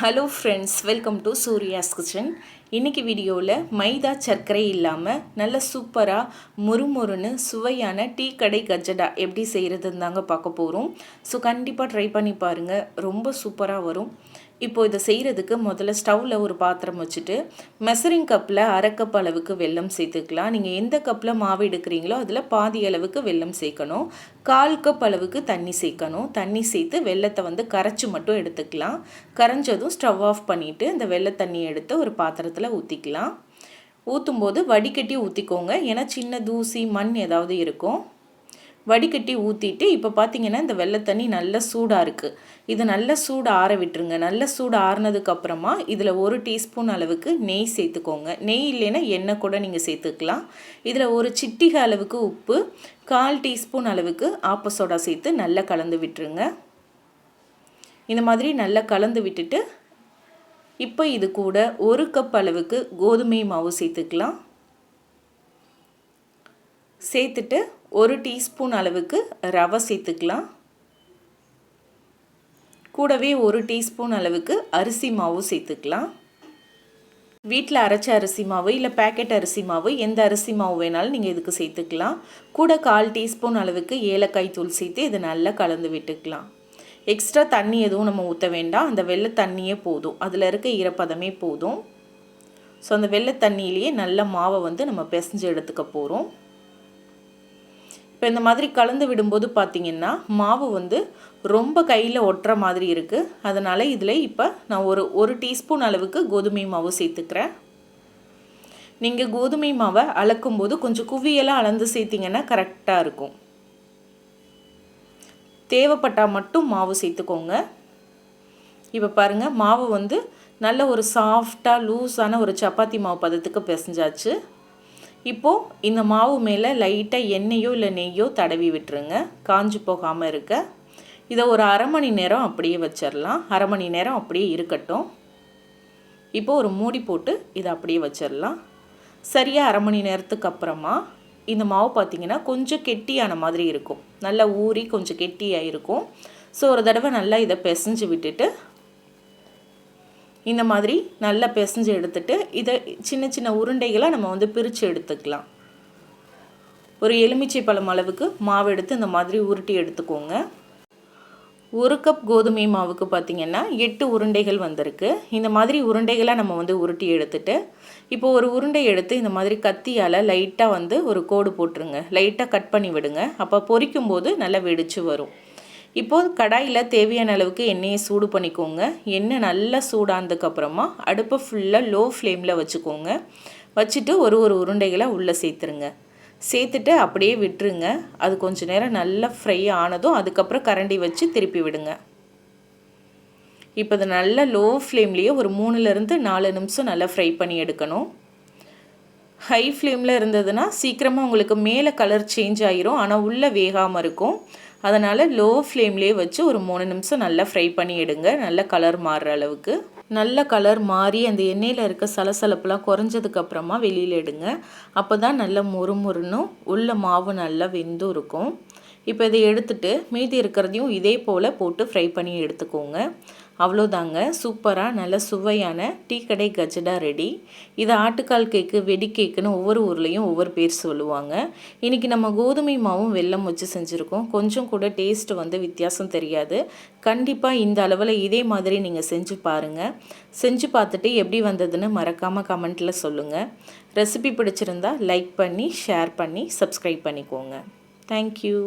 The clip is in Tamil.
Hello friends, welcome to Surya's kitchen. இன்றைக்கி வீடியோவில் மைதா சர்க்கரை இல்லாமல் நல்ல சூப்பராக முறுமுறுன்னு சுவையான டீ கடை கஜடா எப்படி செய்கிறதுன்னு தாங்க பார்க்க போகிறோம். ஸோ கண்டிப்பாக ட்ரை பண்ணி பாருங்கள், ரொம்ப சூப்பராக வரும். இப்போது இதை செய்கிறதுக்கு முதல்ல ஸ்டவ்வில் ஒரு பாத்திரம் வச்சுட்டு மெசரிங் கப்பில் அரை கப் அளவுக்கு வெல்லம் சேர்த்துக்கலாம். நீங்கள் எந்த கப்பில் மாவு எடுக்கிறீங்களோ அதில் பாதி அளவுக்கு வெல்லம் சேர்க்கணும். 1/4 கப் அளவுக்கு தண்ணி சேர்க்கணும். தண்ணி சேர்த்து வெல்லத்தை கரைச்சி மட்டும் எடுத்துக்கலாம். கரைஞ்சதும் ஸ்டவ் ஆஃப் பண்ணிவிட்டு இந்த வெள்ளை தண்ணியை எடுத்து ஒரு பாத்திரத்தில் ஊற்றிக்கலாம். ஊற்றும்போது வடிகட்டி ஊற்றிக்கோங்க, ஏன்னா சின்ன தூசி மண் ஏதாவது இருக்கும். வடிகட்டி ஊற்றிட்டு இப்போ பார்த்தீங்கன்னா இந்த வெள்ளை தண்ணி நல்ல சூடாக இருக்குது. இது நல்ல சூடு ஆற விட்டுருங்க. நல்ல சூடு ஆறினதுக்கப்புறமா இதில் 1 டீஸ்பூன் அளவுக்கு நெய் சேர்த்துக்கோங்க. நெய் இல்லைன்னா எண்ணெய் கூட நீங்கள் சேர்த்துக்கலாம். இதில் ஒரு சிட்டிகை அளவுக்கு உப்பு, 1/4 டீஸ்பூன் அளவுக்கு ஆப்ப சோடா சேர்த்து நல்லா கலந்து விட்டுருங்க. இந்த மாதிரி நல்லா கலந்து விட்டுட்டு இப்போ இது கூட 1 கப் அளவுக்கு கோதுமை மாவு சேர்த்துக்கலாம். சேர்த்துட்டு 1 டீஸ்பூன் அளவுக்கு ரவை சேர்த்துக்கலாம். கூடவே 1 டீஸ்பூன் அளவுக்கு அரிசி மாவு சேர்த்துக்கலாம். வீட்டில் அரைச்ச அரிசி மாவு இல்லை பேக்கெட் அரிசி மாவு, எந்த அரிசி மாவு வேணாலும் நீங்கள் இதுக்கு சேர்த்துக்கலாம். கூட 1/4 டீஸ்பூன் அளவுக்கு ஏலக்காய் தூள் சேர்த்து இதை நல்லா கலந்து விட்டுக்கலாம். எக்ஸ்ட்ரா தண்ணி எதுவும் நம்ம ஊற்ற வேண்டாம், அந்த வெள்ளை தண்ணியே போதும், அதில் இருக்க ஈரப்பதமே போதும். ஸோ அந்த வெள்ளை தண்ணியிலேயே நல்ல மாவை நம்ம பிசைஞ்சு எடுத்துக்க போகிறோம். இப்போ இந்த மாதிரி கலந்து விடும்போது பார்த்திங்கன்னா மாவு ரொம்ப கையில் ஒட்டுற மாதிரி இருக்குது. அதனால் இதில் இப்போ நான் ஒரு டீஸ்பூன் அளவுக்கு கோதுமை மாவு சேர்த்துக்கிறேன். நீங்கள் கோதுமை மாவை அளக்கும்போது கொஞ்சம் குவியெல்லாம் அளந்து சேர்த்திங்கன்னா கரெக்டாக இருக்கும். தேவைப்பட்டால் மட்டும் மாவு சேர்த்துக்கோங்க. இப்போ பாருங்கள், மாவு நல்ல ஒரு சாஃப்டாக லூஸான ஒரு சப்பாத்தி மாவு பதத்துக்கு பிசைஞ்சாச்சு. இப்போது இந்த மாவு மேலே லைட்டாக எண்ணெயோ இல்லை நெய்யோ தடவி விட்டுருங்க, காஞ்சு போகாமல் இருக்க. இதை ஒரு அரை மணி நேரம் அப்படியே வச்சிடலாம். அரை மணி நேரம் அப்படியே இருக்கட்டும். இப்போது ஒரு மூடி போட்டு இதை அப்படியே வச்சிடலாம். சரியாக அரை மணி நேரத்துக்கு அப்புறமா இந்த மாவு பார்த்திங்கன்னா கொஞ்சம் கெட்டியான மாதிரி இருக்கும், நல்லா ஊறி கொஞ்சம் கெட்டியாக இருக்கும். ஸோ ஒரு தடவை நல்லா இதை பிசைஞ்சு விட்டுட்டு இந்த மாதிரி நல்லா பிசைஞ்சு எடுத்துட்டு இதை சின்ன சின்ன உருண்டைகளாக நம்ம பிரித்து எடுத்துக்கலாம். ஒரு எலுமிச்சை பழம் அளவுக்கு மாவு எடுத்து இந்த மாதிரி உருட்டி எடுத்துக்கோங்க. 1 கப் கோதுமை மாவுக்கு பார்த்திங்கன்னா 8 உருண்டைகள் வந்திருக்கு. இந்த மாதிரி உருண்டைகளாக நம்ம உருட்டி எடுத்துட்டு இப்போ ஒரு உருண்டை எடுத்து இந்த மாதிரி கத்தியால் லைட்டாக ஒரு கோடு போட்டுருங்க, லைட்டாக கட் பண்ணி விடுங்க. அப்போ பொரிக்கும் போது நல்லா வெடிச்சு வரும். இப்போது கடாயில் தேவையான அளவுக்கு எண்ணெயை சூடு பண்ணிக்கோங்க. எண்ணெய் நல்லா சூடானதுக்கப்புறமா அடுப்பை ஃபுல்லாக லோ ஃப்ளேமில் வச்சுக்கோங்க. வச்சுட்டு ஒரு உருண்டைகளை உள்ளே சேர்த்துருங்க. சேர்த்துட்டு அப்படியே விட்டுருங்க. அது கொஞ்சம் நேரம் நல்லா ஃப்ரை ஆனதும் அதுக்கப்புறம் கரண்டி வச்சு திருப்பி விடுங்க. இப்போ இது நல்லா லோ ஃப்ளேம்லேயே ஒரு 3லேருந்து 4 நிமிஷம் நல்லா ஃப்ரை பண்ணி எடுக்கணும். ஹை ஃப்ளேமில் இருந்ததுன்னா சீக்கிரமாக உங்களுக்கு மேலே கலர் சேஞ்ச் ஆகிரும், ஆனால் உள்ளே வேகாமல் இருக்கும். அதனால் லோ ஃப்ளேம்லேயே வச்சு ஒரு 3 நிமிஷம் நல்லா ஃப்ரை பண்ணி எடுங்க. நல்ல கலர் மாறுற அளவுக்கு நல்ல கலர் மாறி அந்த எண்ணெயில் இருக்க சலசலப்புலாம் குறைஞ்சதுக்கப்புறமா வெளியில் எடுங்க. அப்போ தான் நல்ல முறுமுறுன்னு உள்ள மாவு நல்லா வெந்தும் இருக்கும். இப்போ இதை எடுத்துட்டு மீதி இருக்கிறதையும் இதே போல் போட்டு ஃப்ரை பண்ணி எடுத்துக்கோங்க. அவ்வளோதாங்க, சூப்பராக நல்ல சுவையான டீ கடை கஜடா ரெடி. இது ஆட்டுக்கால் கேக்கு, வெடி கேக்குன்னு ஒவ்வொரு ஊர்லேயும் ஒவ்வொரு பேர் சொல்லுவாங்க. இன்றைக்கி நம்ம கோதுமை மாவும் வெல்லம் வச்சு செஞ்சுருக்கோம். கொஞ்சம் கூட டேஸ்ட் வித்தியாசம் தெரியாது. கண்டிப்பாக இந்த அளவில் இதே மாதிரி நீங்கள் செஞ்சு பாருங்கள். செஞ்சு பார்த்துட்டு எப்படி வந்ததுன்னு மறக்காமல் கமெண்ட்டில் சொல்லுங்கள். ரெசிபி பிடிச்சிருந்தா லைக் பண்ணி ஷேர் பண்ணி சப்ஸ்கிரைப் பண்ணிக்கோங்க. தேங்க்யூ.